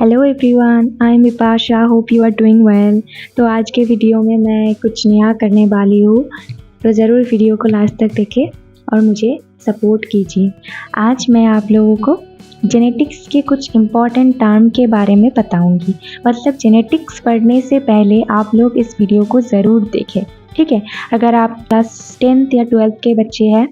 Hello everyone, I am Vipasha, hope you are doing well. तो आज के वीडियो में मैं कुछ नया करने वाली हूँ, तो ज़रूर वीडियो को लास्ट तक देखें और मुझे सपोर्ट कीजिए। आज मैं आप लोगों को जेनेटिक्स के कुछ इम्पॉर्टेंट टर्म के बारे में बताऊंगी। मतलब जेनेटिक्स पढ़ने से पहले आप लोग इस वीडियो को ज़रूर देखें, ठीक है। अगर आप क्लास 10th या 12th के बच्चे हैं,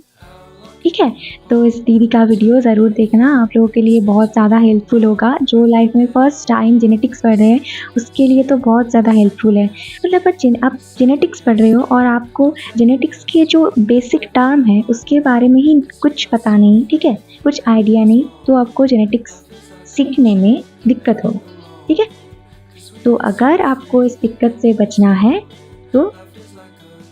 ठीक है, तो इस दीदी का वीडियो ज़रूर देखना, आप लोगों के लिए बहुत ज़्यादा हेल्पफुल होगा। जो लाइफ में फ़र्स्ट टाइम जेनेटिक्स पढ़ रहे हैं उसके लिए तो बहुत ज़्यादा हेल्पफुल है। मतलब आप जेनेटिक्स पढ़ रहे हो और आपको जेनेटिक्स के जो बेसिक टर्म है उसके बारे में ही कुछ पता नहीं, ठीक है, कुछ आइडिया नहीं, तो आपको जेनेटिक्स सीखने में दिक्कत होगी, ठीक है। तो अगर आपको इस दिक्कत से बचना है तो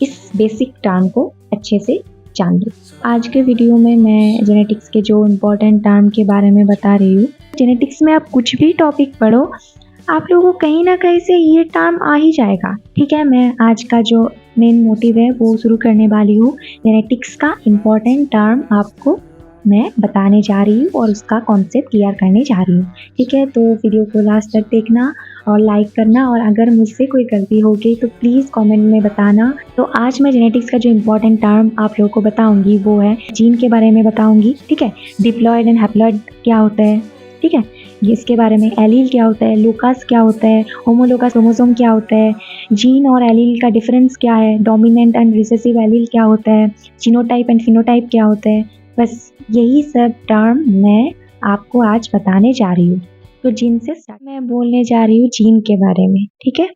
इस बेसिक टर्म को अच्छे से जान लो। आज के वीडियो में मैं जेनेटिक्स के जो इम्पोर्टेंट टर्म के बारे में बता रही हूँ। जेनेटिक्स में आप कुछ भी टॉपिक पढ़ो, आप लोगों को कहीं ना कहीं से ये टर्म आ ही जाएगा, ठीक है। मैं आज का जो मेन मोटिव है वो शुरू करने वाली हूँ। जेनेटिक्स का इम्पोर्टेंट टर्म आपको मैं बताने जा रही हूँ और उसका कॉन्सेप्ट क्लियर करने जा रही हूँ, ठीक है। तो वीडियो को लास्ट तक देखना और लाइक करना, और अगर मुझसे कोई गलती हो गई तो प्लीज़ कमेंट में बताना। तो आज मैं जेनेटिक्स का जो इम्पोर्टेंट टर्म आप लोगों को बताऊंगी वो है जीन के बारे में बताऊंगी, ठीक है। डिप्लॉयड एंड हैप्लॉयड क्या होता है, ठीक है, इसके बारे में। एलील क्या होता है, लोकस क्या होता है, होमोलोगस क्रोमोसोम क्या होता है, जीन और एलील का डिफरेंस क्या है, डोमिनेंट एंड रिसेसिव एलील क्या होता है, जीनोटाइप एंड फिनोटाइप क्या होता है। बस यही सब टर्म मैं आपको आज बताने जा रही हूँ। तो जीन से मैं बोलने जा रही हूँ जीन के बारे में, ठीक है।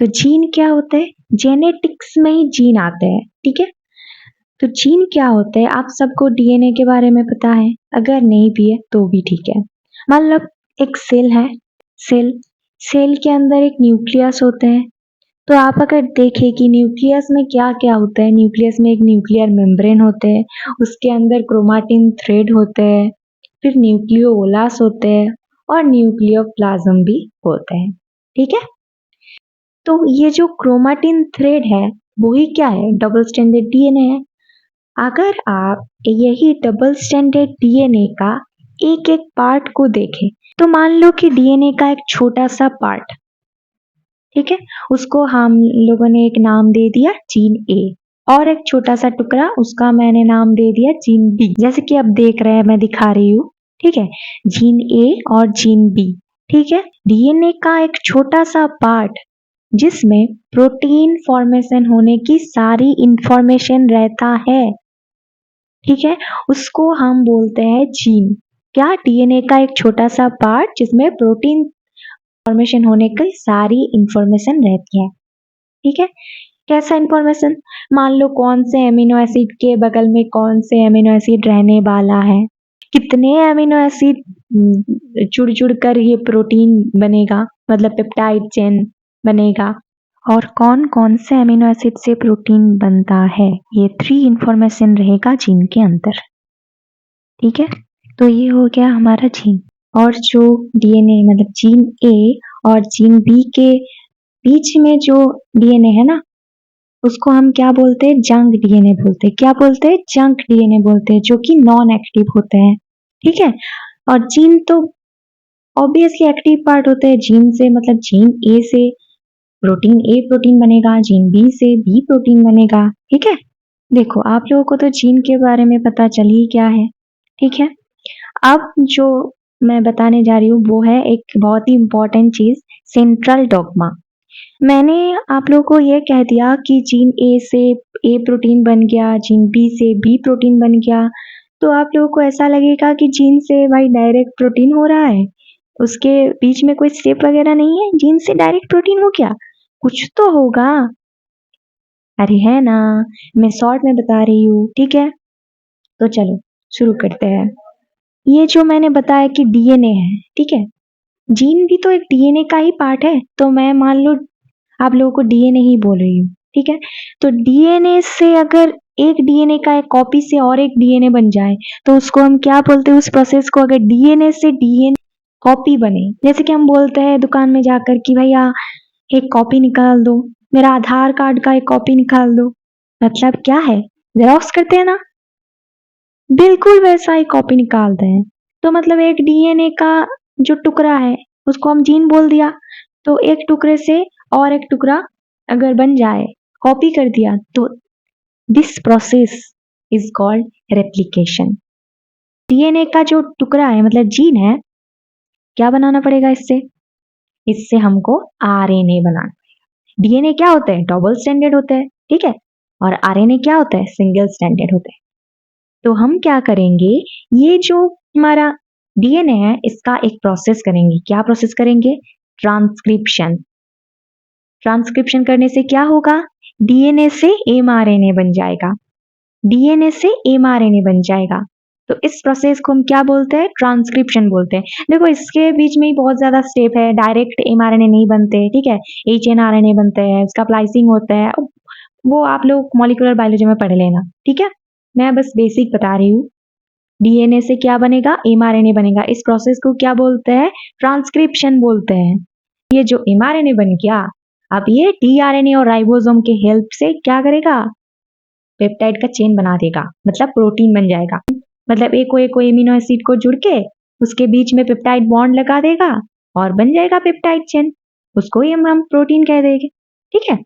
तो जीन क्या होता है, जेनेटिक्स में ही जीन आता है, ठीक है। तो जीन क्या होता है, आप सबको डीएनए के बारे में पता है, अगर नहीं भी है तो भी ठीक है। मान लो एक सेल है, सेल के अंदर एक न्यूक्लियस होता है। तो आप अगर देखें कि न्यूक्लियस में क्या क्या होता है, न्यूक्लियस में एक न्यूक्लियर मेम्ब्रेन होते हैं, उसके अंदर क्रोमाटिन थ्रेड होते हैं, फिर न्यूक्लियोलास होते हैं और न्यूक्लियोप्लाज्म भी होते हैं, ठीक है। तो ये जो क्रोमाटिन थ्रेड है वही क्या है, डबल स्टैंडर्ड डीएनए है। अगर आप यही डबल स्टैंडर्ड डीएनए का एक एक पार्ट को देखें, तो मान लो कि डीएनए का एक छोटा सा पार्ट, ठीक है, उसको हम लोगों ने एक नाम दे दिया जीन ए, और एक छोटा सा टुकड़ा उसका मैंने नाम दे दिया जीन बी। जैसे कि अब देख रहे हैं, मैं दिखा रही हूँ, ठीक है, जीन ए और जीन बी, ठीक है। डीएनए का एक छोटा सा पार्ट जिसमें प्रोटीन फॉर्मेशन होने की सारी इंफॉर्मेशन रहता है, ठीक है, उसको हम बोलते हैं जीन। क्या, डीएनए का एक छोटा सा पार्ट जिसमें प्रोटीन फॉर्मेशन होने की सारी इंफॉर्मेशन रहती है, ठीक है। कैसा इंफॉर्मेशन, मान लो कौन से एमिनो एसिड के बगल में कौन से एमिनो एसिड रहने वाला है, कितने एमिनो एसिड जुड़ जुड़ कर ये प्रोटीन बनेगा, मतलब पेप्टाइड चेन बनेगा, और कौन कौन से एमिनो एसिड से प्रोटीन बनता है। ये 3 इंफॉर्मेशन रहेगा जीन के अंदर, ठीक है। तो ये हो गया हमारा जीन। और जो डीएनए मतलब जीन ए और जीन बी के बीच में जो डीएनए है ना, उसको हम क्या बोलते हैं, जंक डीएनए बोलते हैं। क्या बोलते हैं, जंक डीएनए बोलते हैं, जो कि नॉन एक्टिव होते हैं, ठीक है। और जीन तो ऑब्वियसली एक्टिव पार्ट होते हैं जीन से, मतलब जीन ए से प्रोटीन ए प्रोटीन बनेगा, जीन बी से बी प्रोटीन बनेगा, ठीक है। देखो आप लोगों को तो जीन के बारे में पता चल ही क्या है, ठीक है। अब जो मैं बताने जा रही हूँ वो है एक बहुत ही इम्पोर्टेंट चीज, सेंट्रल डॉग्मा। मैंने आप लोगों को ये कह दिया कि जीन ए से ए प्रोटीन बन गया, जीन बी से बी प्रोटीन बन गया, तो आप लोगों को ऐसा लगेगा कि जीन से भाई डायरेक्ट प्रोटीन हो रहा है, उसके बीच में कोई स्टेप वगैरह नहीं है, जीन से डायरेक्ट प्रोटीन हो गया, कुछ तो होगा। अरे है ना, मैं शॉर्ट में बता रही हूँ, ठीक है। तो चलो शुरू करते हैं। ये जो मैंने बताया कि डीएनए है, ठीक है, जीन भी तो एक डीएनए का ही पार्ट है, तो मैं मान लो आप लोगों को डीएनए ही बोल रही हूँ, ठीक है। तो डीएनए से अगर एक डीएनए का एक कॉपी से और एक डीएनए बन जाए तो उसको हम क्या बोलते हैं, उस प्रोसेस को, अगर डीएनए से डीएनए कॉपी बने, जैसे कि हम बोलते हैं दुकान में जाकर कि भैया एक कॉपी निकाल दो, मेरा आधार कार्ड का एक कॉपी निकाल दो, मतलब क्या है, जेरॉक्स करते हैं ना, बिल्कुल वैसा ही कॉपी निकालते हैं। तो मतलब एक डीएनए का जो टुकड़ा है उसको हम जीन बोल दिया। तो एक टुकड़े से और एक टुकड़ा अगर बन जाए, कॉपी कर दिया, तो this process is called replication. DNA का जो टुकड़ा है मतलब जीन है, क्या बनाना पड़ेगा इससे? इससे हमको आरएनए बनाना पड़ेगा। डीएनए क्या होता है? डबल स्टैंडर्ड होता है, ठीक है, और आरएनए क्या होता है? सिंगल स्टैंडर्ड होता है। तो हम क्या करेंगे, ये जो हमारा डीएनए है इसका एक प्रोसेस करेंगे। क्या प्रोसेस करेंगे? ट्रांसक्रिप्शन। ट्रांसक्रिप्शन करने से क्या होगा? डीएनए से एमआरएनए बन जाएगा। डीएनए से एमआरएनए बन जाएगा। तो इस प्रोसेस को हम क्या बोलते हैं? ट्रांसक्रिप्शन बोलते हैं। देखो इसके बीच में ही बहुत ज्यादा स्टेप है, डायरेक्ट एमआरएनए नहीं बनते, ठीक है, एचएनआरएनए बनते हैं, उसका स्प्लाइसिंग होता है, वो आप लोग मॉलिक्यूलर बायोलॉजी में पढ़ लेना, ठीक है। मैं बस बेसिक बता रही हूँ। डीएनए से क्या बनेगा? एमआरएनए बनेगा। इस प्रोसेस को क्या बोलते हैं? ट्रांसक्रिप्शन बोलते हैं। ये जो एमआरएनए बन गया, अब ये टीआरएनए और राइबोसोम के हेल्प से क्या करेगा? पेप्टाइड का चेन बना देगा, मतलब प्रोटीन बन जाएगा। मतलब एक को एमिनो एसिड को जुड़ के उसके बीच में पेप्टाइड बॉन्ड लगा देगा और बन जाएगा पेप्टाइड चेन। उसको ही हम प्रोटीन कह देंगे, ठीक है।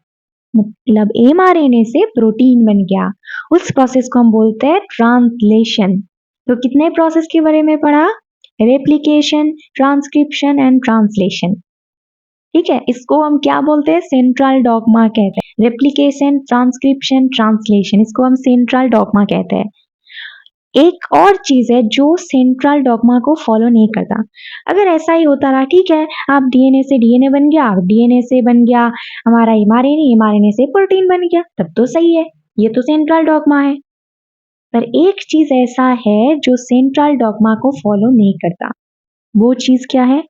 मतलब एमआरएनए से प्रोटीन बन गया। उस प्रोसेस को हम बोलते हैं ट्रांसलेशन। तो कितने प्रोसेस के बारे में पढ़ा? रेप्लिकेशन, ट्रांसक्रिप्शन एंड ट्रांसलेशन, ठीक है। इसको हम क्या बोलते हैं? सेंट्रल डॉगमा कहते हैं। रेप्लिकेशन, ट्रांसक्रिप्शन, ट्रांसलेशन, इसको हम सेंट्रल डॉगमा कहते हैं। एक और चीज है जो सेंट्रल डॉगमा को फॉलो नहीं करता। अगर ऐसा ही होता रहा, ठीक है, आप डीएनए से डीएनए बन गया, डीएनए से बन गया हमारा एमआरएनए, एमआरएनए से प्रोटीन बन गया, तब तो सही है, ये तो सेंट्रल डॉगमा है। पर एक चीज ऐसा है जो सेंट्रल डॉगमा को फॉलो नहीं करता। वो चीज क्या है?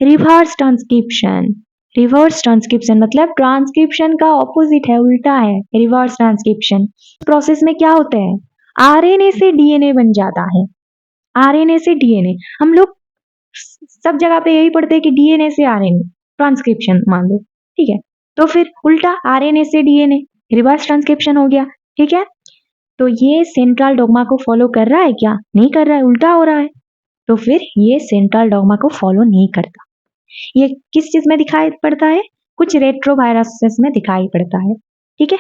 Reverse transcription. रिवर्स ट्रांसक्रिप्शन मतलब ट्रांसक्रिप्शन का ऑपोजिट है, उल्टा है रिवर्स ट्रांसक्रिप्शन। प्रोसेस में क्या होता है? आरएनए से डीएनए बन जाता है। आरएनए से डीएनए, हम लोग सब जगह पे यही पढ़ते हैं कि डीएनए से आरएनए, ट्रांसक्रिप्शन मान लो, ठीक है। तो फिर उल्टा आरएनए से डीएनए, रिवर्स ट्रांसक्रिप्शन हो गया, ठीक है। तो ये सेंट्रल डॉगमा को फॉलो कर रहा है क्या? नहीं कर रहा है, उल्टा हो रहा है। तो फिर ये सेंट्रल डॉगमा को फॉलो नहीं करता। ये किस चीज में दिखाई पड़ता है? कुछ रेट्रोवायरसेस में दिखाई पड़ता है, ठीक है।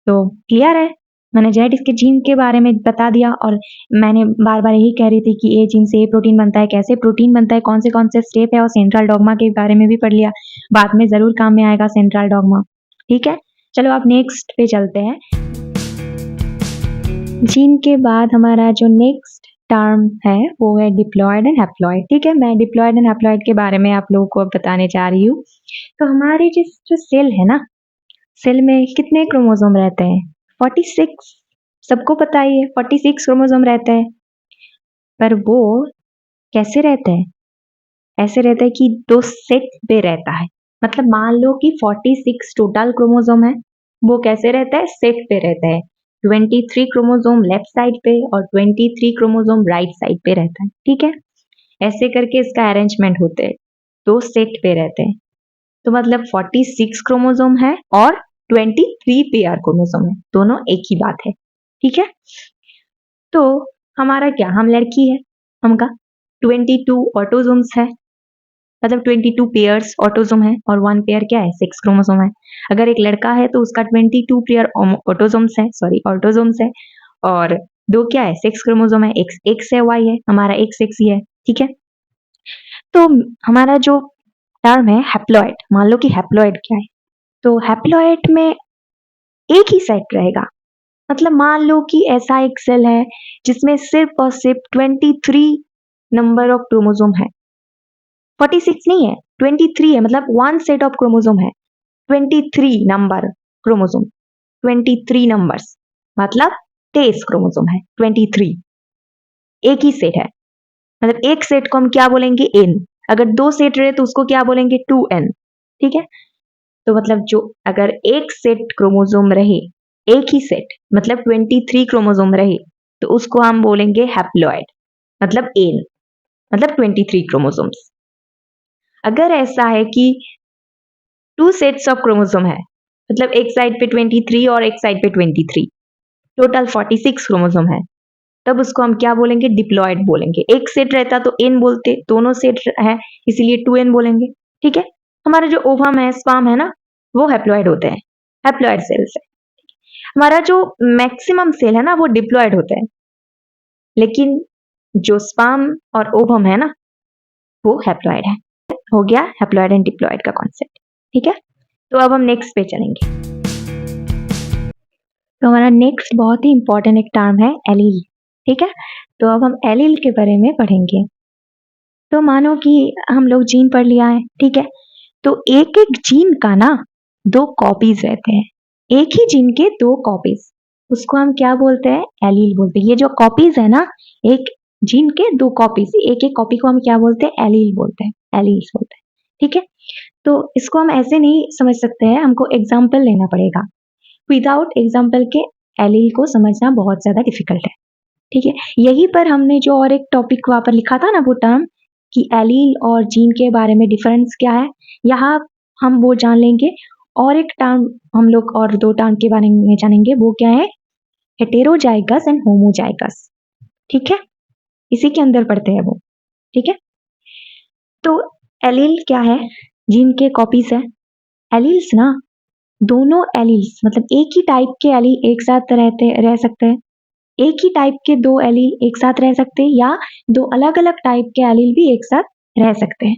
तो क्लियर है? मैंने जेनेटिक्स के जीन के बारे में बता दिया और मैंने बार बार यही कह रही थी कि ए जीन से ए प्रोटीन बनता है, कैसे प्रोटीन बनता है, कौन से स्टेप है, और सेंट्रल डॉगमा के बारे में भी पढ़ लिया। बाद में जरूर काम में आएगा सेंट्रल डॉगमा, ठीक है। चलो आप नेक्स्ट पे चलते हैं। जीन के बाद हमारा जो नेक्स्ट टर्म है वो है डिप्लॉयड एंड हैप्लॉयड, ठीक है। मैं डिप्लॉयड एंड हैप्लॉयड के बारे में आप लोगों को अब बताने जा रही हूँ। तो हमारे जो सेल है ना, सेल में कितने क्रोमोसोम रहते हैं? 46। सबको पता ही है 46 क्रोमोसोम रहते हैं। पर वो कैसे रहते हैं? ऐसे रहता है कि दो सेट पे रहता है। मतलब मान लो कि 46 टोटल क्रोमोसोम है, वो कैसे रहता है? सेट पे रहता है। 23 क्रोमोसोम लेफ्ट साइड पे और 23 क्रोमोसोम राइट साइड पे रहता है, ठीक है। ऐसे करके इसका अरेंजमेंट होते हैं, दो सेट पे रहते हैं। तो मतलब 46 क्रोमोसोम है और 23 पेयर क्रोमोसोम है, दोनों एक ही बात है, ठीक है। तो हमारा क्या, हम लड़की है, हमका 22 ऑटोसोम्स है, मतलब 22 पेयर्स ऑटोसोम है, और 1 पेयर क्या है? 6 क्रोमोसोम है। अगर एक लड़का है तो उसका 22 पेयर ऑटोसोम्स है, सॉरी ऑटोसोम्स है, और दो क्या है? 6 क्रोमोसोम है, एक्स है, वाई है, हमारा एक्स एक्स ही है, ठीक है। तो हमारा जो टर्म है हैप्लॉइड, मान लो कि हैप्लॉइड क्या है? तो हैप्लॉइड में एक ही सेट रहेगा। मतलब मान लो कि ऐसा एक सेल है जिसमें सिर्फ और सिर्फ 23 नंबर ऑफ क्रोमोसोम है, 46 नहीं है, 23 है, मतलब वन सेट ऑफ क्रोमोसोम है, 23 नंबर क्रोमोसोम, 23 नंबर्स, मतलब 23 क्रोमोसोम है, 23 एक ही सेट है। मतलब एक सेट को हम क्या बोलेंगे? एन। अगर दो सेट रहे तो उसको क्या बोलेंगे? 2n, ठीक है। तो मतलब जो अगर एक सेट क्रोमोसोम रहे, एक ही सेट मतलब 23 क्रोमोसोम रहे, तो उसको हम बोलेंगे हैप्लॉइड, मतलब एन, मतलब 23 क्रोमोसोम्स। अगर ऐसा है कि टू सेट्स ऑफ क्रोमोसोम है, मतलब एक साइड पे 23 और एक साइड पे 23, टोटल 46 क्रोमोसोम है, तब उसको हम क्या बोलेंगे, डिप्लॉयड बोलेंगे। एक सेट रहता तो एन बोलते, दोनों सेट है इसीलिए 2n बोलेंगे। ठीक है, हमारा जो ओवम है, स्पर्म है ना, वो हैप्लॉयड होते हैं, हैप्लॉयड सेल्स है। हमारा जो मैक्सिमम सेल है ना वो डिप्लॉयड होते हैं, लेकिन जो स्पर्म और ओवम है ना वो हैप्लॉयड है। हो गया हैप्लॉयड एंड डिप्लॉयड का कॉन्सेप्ट। ठीक है, तो अब हम नेक्स्ट पे चलेंगे। तो हमारा नेक्स्ट बहुत ही इंपॉर्टेंट एक टर्म है एलील। ठीक है, तो अब हम एलील के बारे में पढ़ेंगे। तो मानो कि हम लोग जीन पढ़ लिया है, ठीक है, तो एक एक जीन का ना 2 कॉपीज रहते हैं, एक ही जीन के 2 कॉपीज, उसको हम क्या बोलते हैं, एलील बोलते हैं। ये जो कॉपीज है ना, एक जीन के 2 कॉपीज, एक एक कॉपी को हम क्या बोलते हैं, एलील बोलते हैं, एलील्स बोलते हैं। ठीक है, तो इसको हम ऐसे नहीं समझ सकते हैं, हमको एग्जाम्पल लेना पड़ेगा। विदाउट एग्जाम्पल के एलील को समझना बहुत ज्यादा डिफिकल्ट है। ठीक है, यहीं पर हमने जो और एक टॉपिक वहां पर लिखा था ना, वो टर्म कि एलील और जीन के बारे में डिफरेंस क्या है, यहाँ हम वो जान लेंगे। और एक टर्म हम लोग और 2 टर्म के बारे में जानेंगे, वो क्या है, हेटेरोजाइगस एंड होमोजाइगस। ठीक है, इसी के अंदर पढ़ते हैं वो। ठीक है, तो एलील क्या है, जीन के कॉपीज है। एलील्स ना, दोनों एलील्स मतलब एक ही टाइप के एलील एक साथ रह सकते हैं, एक ही टाइप के 2 एलील एक साथ रह सकते हैं, या 2 अलग अलग टाइप के एलील भी एक साथ रह सकते हैं।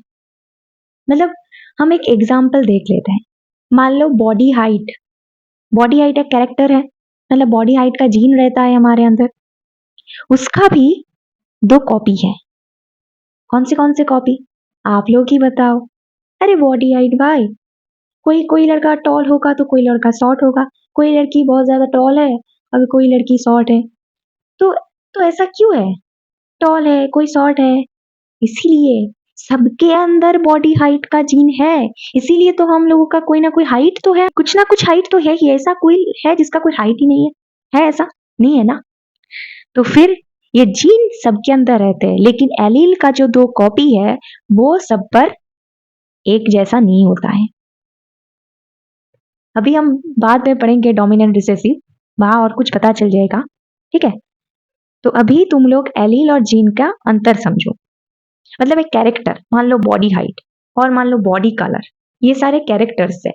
मतलब हम एक एग्जाम्पल देख लेते हैं। मान लो बॉडी हाइट, बॉडी हाइट एक कैरेक्टर है, मतलब बॉडी हाइट का जीन रहता है हमारे अंदर, उसका भी 2 कॉपी है। कौन से कॉपी, आप लोग ही बताओ। अरे बॉडी हाइट भाई, कोई कोई लड़का टॉल होगा तो कोई लड़का शॉर्ट होगा, कोई लड़की बहुत ज्यादा टॉल है और कोई लड़की शॉर्ट है। तो ऐसा क्यों है, टॉल है कोई शॉर्ट है, इसीलिए सबके अंदर बॉडी हाइट का जीन है, इसीलिए तो हम लोगों का कोई ना कोई हाइट तो है, कुछ ना कुछ हाइट तो है ही। ऐसा कोई है जिसका कोई हाइट ही नहीं है ऐसा नहीं है ना। तो फिर ये जीन सबके अंदर रहते हैं, लेकिन एलील का जो 2 कॉपी है वो सब पर एक जैसा नहीं होता है। अभी हम बाद में पढ़ेंगे डोमिनेंट रिसेसिव, वहां और कुछ पता चल जाएगा। ठीक है, तो अभी तुम लोग एलील और जीन का अंतर समझो। मतलब एक कैरेक्टर, मान लो बॉडी हाइट और मान लो बॉडी कलर, ये सारे कैरेक्टर्स है,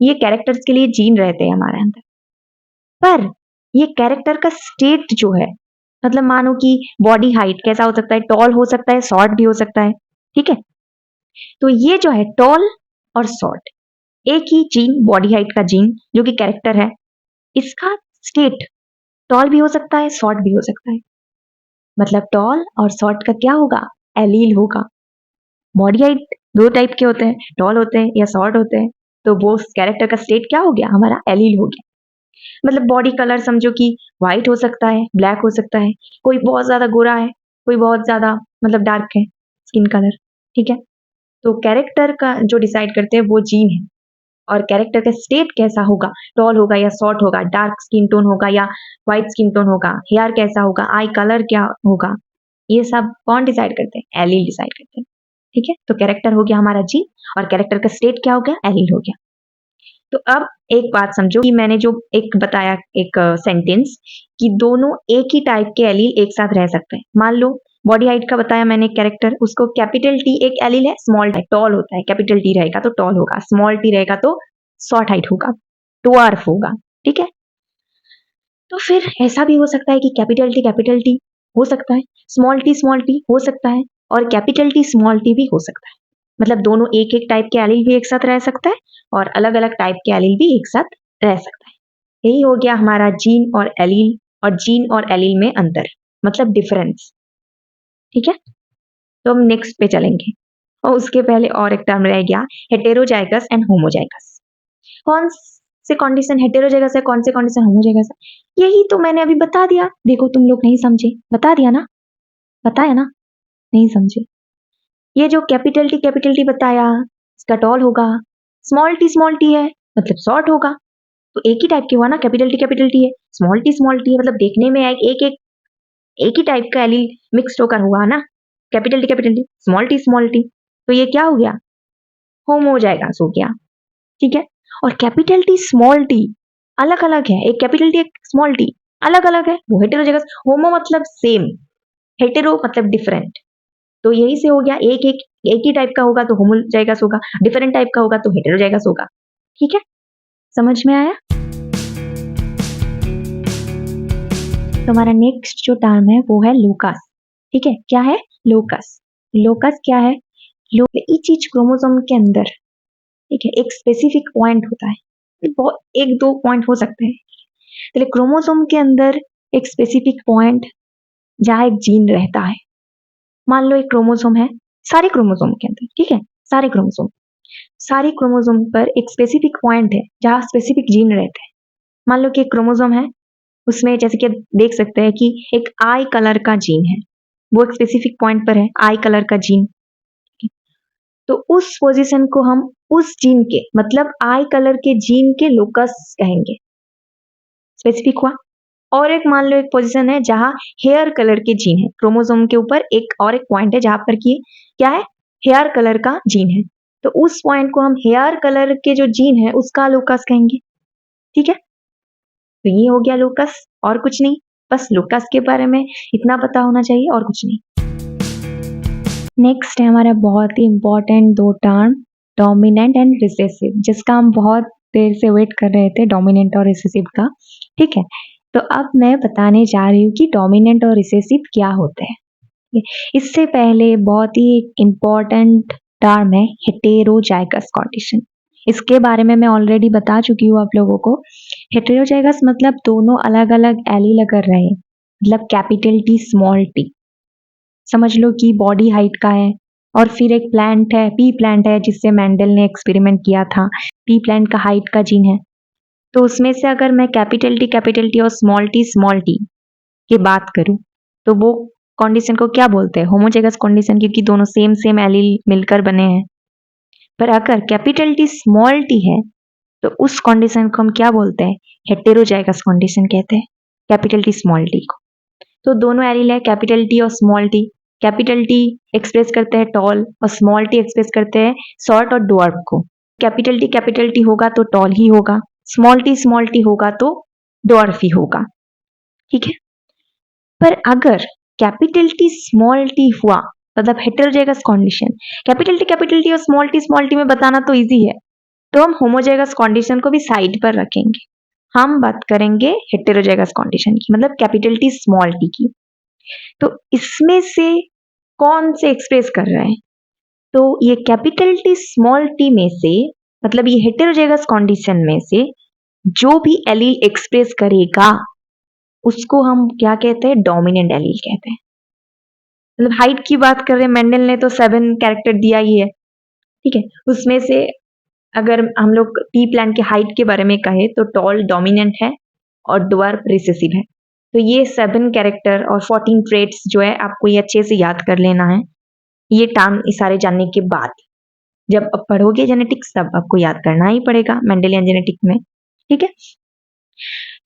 ये कैरेक्टर्स के लिए जीन रहते हैं हमारे अंदर। पर ये कैरेक्टर का स्टेट जो है, मतलब मानो कि बॉडी हाइट कैसा हो सकता है, टॉल हो सकता है, शॉर्ट भी हो सकता है। ठीक है, तो ये जो है टॉल और शॉर्ट, एक ही जीन, बॉडी हाइट का जीन जो कि कैरेक्टर है, इसका स्टेट टॉल भी हो सकता है, शॉर्ट भी हो सकता है। मतलब टॉल और शॉर्ट का क्या होगा, एलील होगा। बॉडी हाइट 2 टाइप के होते हैं, टॉल होते हैं या शॉर्ट होते हैं, तो वो कैरेक्टर का स्टेट क्या हो गया, हमारा एलील हो गया। मतलब बॉडी कलर समझो कि व्हाइट हो सकता है, ब्लैक हो सकता है, कोई बहुत ज्यादा गोरा है, कोई बहुत ज्यादा मतलब डार्क है स्किन कलर। ठीक है, तो कैरेक्टर का जो डिसाइड करते हैं वो जीन है, और कैरेक्टर का स्टेट कैसा होगा, टॉल होगा या शॉर्ट होगा, डार्क स्किन टोन होगा या व्हाइट स्किन टोन होगा, हेयर कैसा होगा, आई कलर क्या होगा, ये सब कौन डिसाइड करते हैं, एलील डिसाइड करते हैं। ठीक है, तो कैरेक्टर हो गया हमारा जीन और कैरेक्टर का स्टेट क्या हो गया, एलील हो गया। तो अब एक बात समझो कि मैंने जो एक बताया एक सेंटेंस कि दोनों एक ही टाइप के एलील एक साथ रह सकते हैं। मान लो बॉडी हाइट का बताया मैंने कैरेक्टर, उसको कैपिटल टी एक एलील है, स्मॉल टॉल होता है, कैपिटल टी रहेगा तो टॉल होगा, स्मॉल टी रहेगा तो शॉर्ट हाइट होगा, ट्वार्फ होगा। ठीक है, तो फिर ऐसा भी हो सकता है कि कैपिटल टी हो सकता है, स्मॉल टी हो सकता है, और कैपिटल टी स्मॉल टी भी हो सकता है। मतलब दोनों एक एक टाइप के एलील भी एक साथ रह सकता है और अलग अलग टाइप के एलील भी एक साथ रह सकता है। यही हो गया हमारा जीन और एलील, और जीन और एलील में अंतर, मतलब डिफरेंस। ठीक है, तो हम नेक्स्ट पे चलेंगे, और उसके पहले और एक टर्म रह गया, हेटेरोजाइगस एंड होमोजाइगस। कौन से कंडीशन हेटेरोजाइगस है, कौन से कंडीशन होमोजाइगस है, यही तो मैंने अभी बता दिया। देखो तुम लोग नहीं समझे, बता दिया ना, बताया ना, नहीं समझे। ये जो कैपिटल टी बताया, इसका टॉल होगा, स्मॉल टी है मतलब शॉर्ट होगा। तो एक ही टाइप के हुआ ना, कैपिटल टी है, स्मॉल टी है, मतलब देखने में एक ही टाइप का एलील मिक्स्ड होकर हुआ ना, कैपिटल टी स्मॉल टी, तो ये क्या हो गया, होमोजाइगस हो गया। ठीक है, और कैपिटल टी स्मॉल टी अलग अलग है, एक कैपिटल टी एक स्मॉल टी, अलग अलग है, वो हेटेरोजाइगस। होमो मतलब सेम, हेटेरो मतलब डिफरेंट। तो यही से हो गया, एक ही टाइप का होगा तो होमोजाइगस होगा, डिफरेंट टाइप का होगा तो हेटेरोजाइगस होगा। ठीक है, समझ में आया? तो हमारा नेक्स्ट जो टर्म है वो है लोकस। ठीक है, क्या है? लोकस। लोकस क्या है? ईच ईच क्रोमोसोम के अंदर, ठीक है, एक स्पेसिफिक पॉइंट होता है। बहुत एक दो पॉइंट हो सकते हैं, तो क्रोमोसोम के अंदर एक स्पेसिफिक पॉइंट जहाँ एक जीन रहता है। मान लो एक क्रोमोसोम है, सारे क्रोमोसोम के अंदर, ठीक है, सारे क्रोमोसोम पर एक स्पेसिफिक पॉइंट है जहाँ स्पेसिफिक जीन रहते हैं। मान लो कि एक क्रोमोसोम है, उसमें जैसे कि देख सकते हैं कि एक आई कलर का जीन है, वो एक स्पेसिफिक पॉइंट पर है, आई कलर का जीन। तो उस पोजीशन को हम उस जीन के, मतलब आई कलर के जीन के लोकस कहेंगे। स्पेसिफिक हुआ। और एक मान लो एक पोजीशन है जहां हेयर कलर के जीन है, क्रोमोसोम के ऊपर एक और एक पॉइंट है जहां पर कि क्या है, हेयर कलर का जीन है। तो उस पॉइंट को हम हेयर कलर के जो जीन है उसका लोकस कहेंगे। ठीक है, तो ये हो गया लोकस, और कुछ नहीं, बस लोकस के बारे में इतना पता होना चाहिए और कुछ नहीं। नेक्स्ट है हमारा बहुत ही इंपॉर्टेंट दो टर्म, डोमिनेंट एंड रिसेसिव, जिसका हम बहुत देर से वेट कर रहे थे, डोमिनेंट और रिसेसिव का। ठीक है, तो अब मैं बताने जा रही हूँ कि डोमिनेंट और रिसेसिव क्या होते हैं। इससे पहले बहुत ही इम्पोर्टेंट टर्म है हेटेरोजाइगस कंडीशन। इसके बारे में मैं ऑलरेडी बता चुकी हूँ आप लोगों को। हेटेरोजाइगस मतलब दोनों अलग अलग एलील अगर रहे, मतलब कैपिटल टी स्मॉल टी, समझ लो कि बॉडी हाइट का है, और फिर एक प्लांट है, पी प्लांट है, जिससे मेंडल ने एक्सपेरिमेंट किया था, पी प्लांट का हाइट का जीन है। तो उसमें से अगर मैं कैपिटल टी और स्मॉल टी की बात करूं, तो वो कंडीशन को क्या बोलते हैं? होमोजेगस कंडीशन, क्योंकि दोनों सेम सेम एलील मिलकर बने हैं। पर अगर कैपिटल टी स्मॉल टी है, तो उस कंडीशन को हम क्या बोलते हैं? हेटेरोजाइगस कंडीशन कहते हैं, कैपिटल टी स्मॉल टी को। तो दोनों एलील है, कैपिटल टी और small T. Capital T express करते हैं टॉल, और स्मॉल टी एक्सप्रेस करते हैं शॉर्ट और ड्वार्फ को। कैपिटल टी होगा तो टॉल ही होगा, स्मॉल टी होगा तो ड्वार्फ ही होगा। ठीक है, पर अगर कैपिटल टी स्मॉल टी हुआ, मतलब हेटेरोजाइगस कंडीशन, कैपिटल टी और स्मॉल टी में बताना तो इजी है, तो हम होमोजाइगस कंडीशन को भी साइड पर रखेंगे। हम बात करेंगे हेटेरोजाइगस कंडीशन की, मतलब कैपिटल टी स्मॉल टी की। तो इसमें से कौन से एक्सप्रेस कर रहे हैं? तो ये कैपिटल टी स्मॉल टी में से, मतलब ये हेटेरोजाइगस कंडीशन में से जो भी एलील एक्सप्रेस करेगा उसको हम क्या कहते हैं? डोमिनेंट एलील कहते हैं। मतलब हाइट की बात कर रहे हैं, मेंडल ने तो 7 कैरेक्टर दिया ही है। ठीक है, उसमें से अगर हम लोग पी प्लांट के हाइट के बारे में कहें तो टॉल डोमिनेंट है और ड्वार्फ रिसेसिव है। तो ये 7 कैरेक्टर और 14 ट्रेट्स जो है, आपको ये अच्छे से याद कर लेना है। ये टर्म इशारे जानने के बाद जब आप पढ़ोगे जेनेटिक्स तब आपको याद करना ही पड़ेगा मेंडेलियन जेनेटिक में। ठीक है,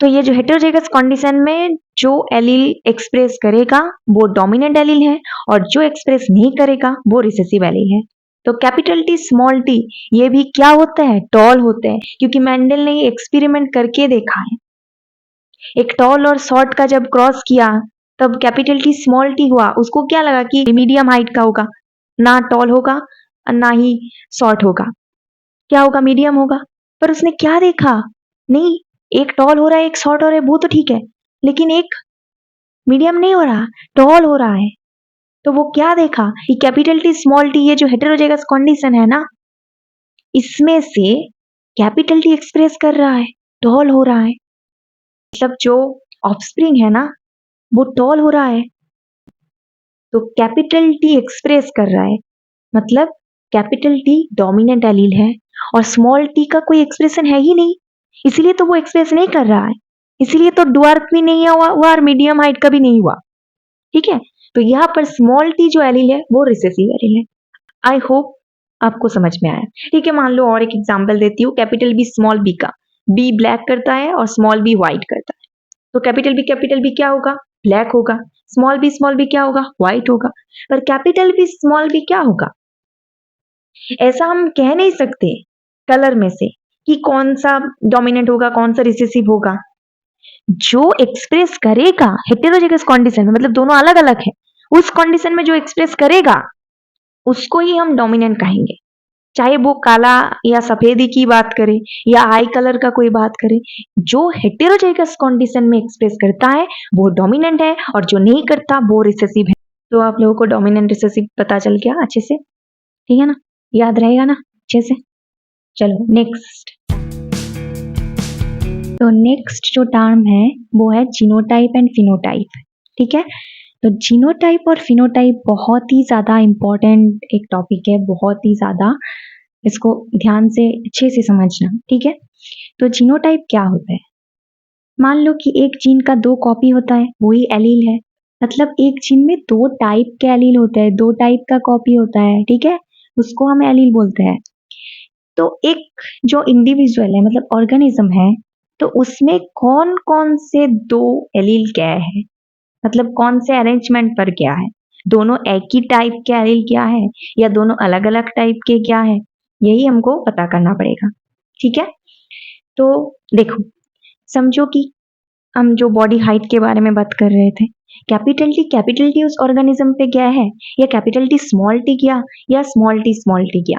तो ये जो हेटेरोजाइगस कंडीशन में जो एलील एक्सप्रेस करेगा वो डोमिनेंट एलील है, और जो एक्सप्रेस नहीं करेगा वो रिसेसिव एलील है। तो कैपिटल टी स्मॉल टी ये भी क्या होता है? टॉल होते हैं, क्योंकि मेंडल ने ये एक्सपेरिमेंट करके देखा है। एक टॉल और शॉर्ट का जब क्रॉस किया तब कैपिटल टी स्मॉल टी हुआ, उसको क्या लगा कि मीडियम हाइट का होगा, ना टॉल होगा और ना ही शॉर्ट होगा, क्या होगा? मीडियम होगा। पर उसने क्या देखा? नहीं, एक टॉल हो रहा है एक शॉर्ट हो रहा है वो तो ठीक है, लेकिन एक मीडियम नहीं हो रहा, टॉल हो रहा है। तो वो क्या देखा कि कैपिटल टी स्मॉल टी ये जो हेटेरोजाइगस कंडीशन है ना, इसमें से कैपिटल टी एक्सप्रेस कर रहा है, टॉल हो रहा है, मतलब जो ऑफस्प्रिंग है ना वो टॉल हो रहा है। तो कैपिटल टी एक्सप्रेस कर रहा है, मतलब कैपिटल टी डोमिनेंट एलील है, और स्मॉल टी का कोई एक्सप्रेशन है ही नहीं, इसलिए तो वो एक्सप्रेस नहीं कर रहा है। इसलिए तो ड्वार्फ भी नहीं हुआ और मीडियम हाइट का भी नहीं हुआ। ठीक है, तो यहाँ पर स्मॉल टी जो एलील है वो रिसेसिव एलील है। आई होप आपको समझ में आया। ठीक है, मान लो और एक एग्जांपल देती हूँ, कैपिटल बी स्मॉल बी का। बी ब्लैक करता है और स्मॉल बी व्हाइट करता है, तो कैपिटल बी क्या होगा? ब्लैक होगा। स्मॉल बी क्या होगा? व्हाइट होगा। पर कैपिटल बी स्मॉल बी क्या होगा? ऐसा हम कह नहीं सकते कलर में से कि कौन सा डोमिनेंट होगा कौन सा रिसेसिव होगा। जो एक्सप्रेस करेगा हेटेरोजेगस कंडीशन में, मतलब दोनों अलग अलग है, उस कंडीशन में जो एक्सप्रेस करेगा उसको ही हम डोमिनेंट कहेंगे। चाहे वो काला या सफेदी की बात करे या आई कलर का कोई बात करे, जो हेटेरोजेगस कंडीशन में एक्सप्रेस करता है वो डोमिनेंट है, और जो नहीं करता वो रिसेसिव है। तो आप लोगों को डोमिनेंट रिसेसिव पता चल गया अच्छे से, ठीक है ना, याद रहेगा ना अच्छे से। चलो नेक्स्ट। तो नेक्स्ट जो टर्म है वो है जीनोटाइप एंड फिनोटाइप, ठीक है। तो जीनोटाइप और फिनोटाइप बहुत ही ज्यादा इंपॉर्टेंट एक टॉपिक है, बहुत ही ज्यादा, इसको ध्यान से अच्छे से समझना, ठीक है। तो जीनोटाइप क्या होता है? मान लो कि एक जीन का 2 कॉपी होता है, वही एलील है। मतलब एक जीन में 2 टाइप के एलील होते हैं, 2 टाइप का कॉपी होता है, ठीक है, उसको हम एलील बोलते हैं। तो एक जो इंडिविजुअल है, मतलब ऑर्गेनिज्म है, तो उसमें कौन कौन से 2 एलील क्या है, मतलब कौन से अरेंजमेंट पर क्या है, दोनों एक ही टाइप के एलील क्या है या दोनों अलग अलग टाइप के क्या है, यही हमको पता करना पड़ेगा, ठीक है। तो देखो, समझो कि हम जो बॉडी हाइट के बारे में बात कर रहे थे, कैपिटल टी उस ऑर्गेनिज्म पे क्या है, या कैपिटल टी स्मॉल टी क्या, या स्मॉल टी क्या,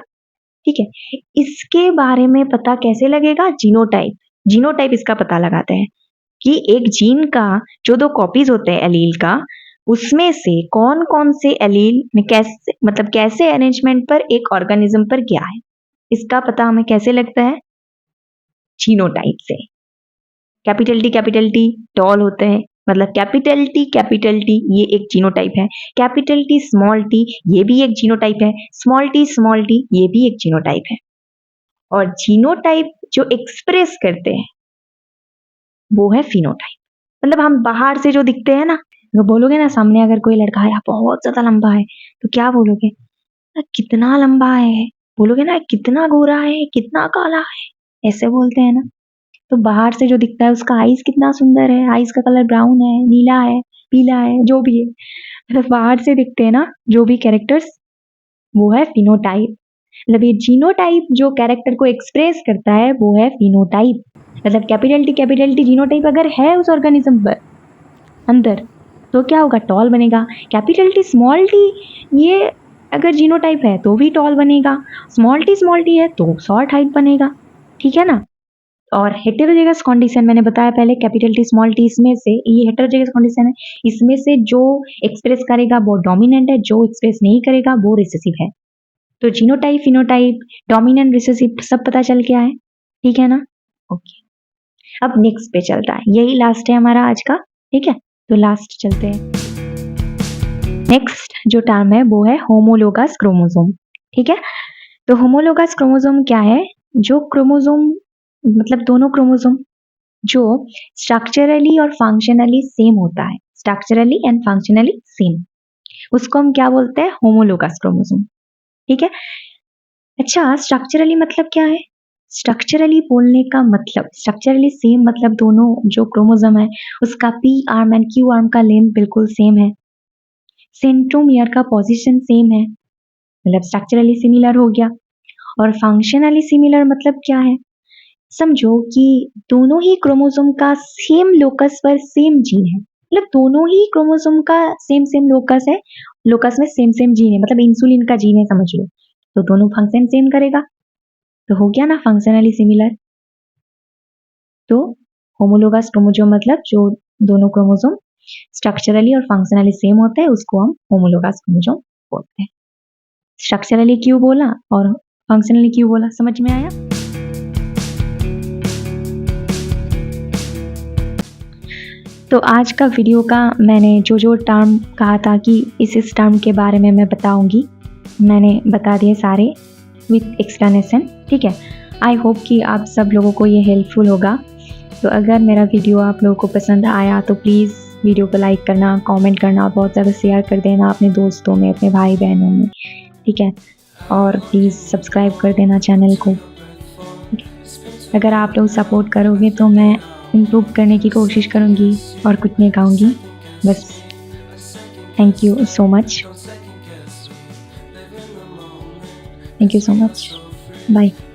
ठीक है। इसके बारे में पता कैसे लगेगा? जीनोटाइप इसका पता लगाते हैं कि एक जीन का जो 2 कॉपीज होते हैं एलील का, उसमें से कौन कौन से एलील में कैसे, मतलब कैसे अरेंजमेंट पर एक ऑर्गेनिज्म पर क्या है, इसका पता हमें कैसे लगता है? जीनोटाइप से। कैपिटल टी टॉल होते हैं, मतलब कैपिटल टी ये एक जीनोटाइप है, कैपिटल टी स्मॉल टी ये भी एक जीनोटाइप है, स्मॉल टी ये भी एक जीनोटाइप है। और जीनोटाइप जो एक्सप्रेस करते हैं वो है फिनोटाइप। मतलब हम बाहर से जो दिखते हैं ना, वो बोलोगे ना, सामने अगर कोई लड़का है बहुत ज्यादा लंबा है तो क्या बोलोगे? कितना लंबा है, बोलोगे ना कितना गोरा है, कितना काला है, ऐसे बोलते हैं ना। तो बाहर से जो दिखता है उसका आईज कितना सुंदर है, आईज का कलर ब्राउन है, नीला है, पीला है, जो भी है, मतलब बाहर से दिखते हैं ना जो भी कैरेक्टर्स, वो है फिनोटाइप। मतलब ये जीनोटाइप जो कैरेक्टर को एक्सप्रेस करता है वो है फिनोटाइप। मतलब कैपिटल टी जीनोटाइप अगर है उस ऑर्गेनिज्म पर अंदर, तो क्या होगा? टॉल बनेगा। कैपिटल टी स्मॉल टी ये अगर जीनोटाइप है तो भी टॉल बनेगा, स्मॉल टी है तो शॉर्ट हाइट बनेगा, ठीक है ना। और हेटेरोजेगस कंडीशन मैंने बताया पहले, कैपिटल टी स्मॉल टी, इसमें से ये हेटेरोजेगस कंडीशन है, इसमें से जो एक्सप्रेस करेगा वो डोमिनेंट है, जो एक्सप्रेस नहीं करेगा वो रिसेसिव है। तो जीनोटाइप, फिनोटाइप, डोमिनेंट, रिसेसिव सब पता चल गया है, ठीक है ना। ओके, अब नेक्स्ट पे चलता है, यही लास्ट है हमारा आज का, ठीक है। तो लास्ट चलते हैं। नेक्स्ट जो टर्म है वो है होमोलोगस क्रोमोसोम, ठीक है। तो होमोलोगस क्रोमोसोम क्या है? जो क्रोमोसोम, मतलब दोनों क्रोमोसोम जो स्ट्रक्चरली और फंक्शनली सेम होता है, स्ट्रक्चरली एंड फंक्शनली सेम, उसको हम क्या बोलते हैं? होमोलोगस क्रोमोसोम, ठीक है। अच्छा, स्ट्रक्चरली मतलब क्या है? स्ट्रक्चरली बोलने का मतलब, स्ट्रक्चरली सेम मतलब दोनों जो क्रोमोसोम है उसका P arm and Q arm का लेंथ बिल्कुल सेम है, सेंट्रोमियर का पोजीशन सेम है, मतलब स्ट्रक्चरली सिमिलर हो गया। और फंक्शनली सिमिलर मतलब क्या है? समझो कि दोनों ही क्रोमोसोम का सेम लोकस पर सेम जीन है, मतलब दोनों ही क्रोमोसोम का सेम सेम लोकस है, लोकस में सेम सेम जीन है, मतलब इंसुलिन का जीन है समझ लो, तो दोनों फंक्शन सेम करेगा, तो हो गया ना फंक्शनली सिमिलर। तो होमोलोगस क्रोमोसोम मतलब जो दोनों क्रोमोसोम स्ट्रक्चरली और फंक्शनली सेम होते हैं उसको हम होमोलोगस क्रोमोसोम बोलते हैं। स्ट्रक्चरली क्यों बोला और फंक्शनली क्यों बोला, समझ में आया? तो आज का वीडियो का मैंने जो टर्म कहा था कि इस टर्म के बारे में मैं बताऊंगी, मैंने बता दिए सारे विथ एक्सप्लेनेशन, ठीक है। आई होप कि आप सब लोगों को ये हेल्पफुल होगा। तो अगर मेरा वीडियो आप लोगों को पसंद आया तो प्लीज़ वीडियो को लाइक करना, कमेंट करना, बहुत ज़्यादा शेयर कर देना अपने दोस्तों में, अपने भाई बहनों में, ठीक है। और प्लीज़ सब्सक्राइब कर देना चैनल को, ठीक है। अगर आप लोग सपोर्ट करोगे तो मैं इम्प्रूव करने की कोशिश करूँगी और कुछ नहीं कहूँगी, बस। Thank you so much, thank you so much, bye.